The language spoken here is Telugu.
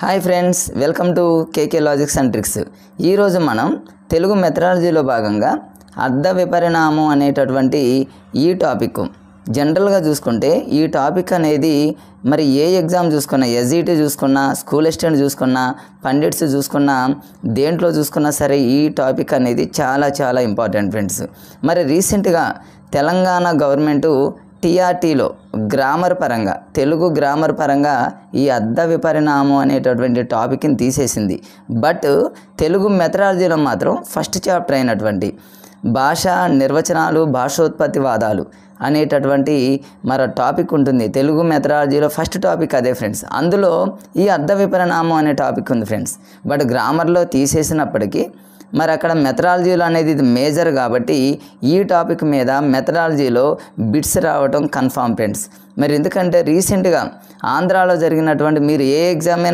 Hi friends, welcome to KK logics and tricks. ఈరోజు మనం తెలుగు మెథడాలజీలో భాగంగా అర్థ విపరిణామం అనేటటువంటి ఈ టాపిక్ జనరల్గా చూసుకుంటే ఈ టాపిక్ అనేది మరి ఏ ఎగ్జామ్ చూసుకున్నా, ఎస్ఈటీ చూసుకున్నా, స్కూల్ అసిస్టెంట్ చూసుకున్నా, పండిట్స్ చూసుకున్నా, దేంట్లో చూసుకున్నా సరే ఈ టాపిక్ అనేది చాలా చాలా ఇంపార్టెంట్ ఫ్రెండ్స్. మరి రీసెంట్గా తెలంగాణ గవర్నమెంటు టీఆర్టీలో గ్రామర్ పరంగా, తెలుగు గ్రామర్ పరంగా ఈ అర్థ విపరిణామం అనేటటువంటి టాపిక్ని తీసేసింది. బట్ తెలుగు మెథడాలజీలో మాత్రం ఫస్ట్ చాప్టర్ అయినటువంటి భాషా నిర్వచనాలు, భాషోత్పత్తివాదాలు అనేటటువంటి మరో టాపిక్ ఉంటుంది. తెలుగు మెథడాలజీలో ఫస్ట్ టాపిక్ అదే ఫ్రెండ్స్. అందులో ఈ అర్థ విపరిణామం అనే టాపిక్ ఉంది ఫ్రెండ్స్. బట్ గ్రామర్లో తీసేసినప్పటికీ మరి అక్కడ మెథడాలజీలో అనేది ఇది మేజర్ కాబట్టి ఈ టాపిక్ మీద మెథడాలజీలో బిట్స్ రావడం కన్ఫామ్ ఫ్రెండ్స్. మరి ఎందుకంటే రీసెంట్గా ఆంధ్రాలో జరిగినటువంటి మీరు ఏ ఎగ్జామ్ అయినా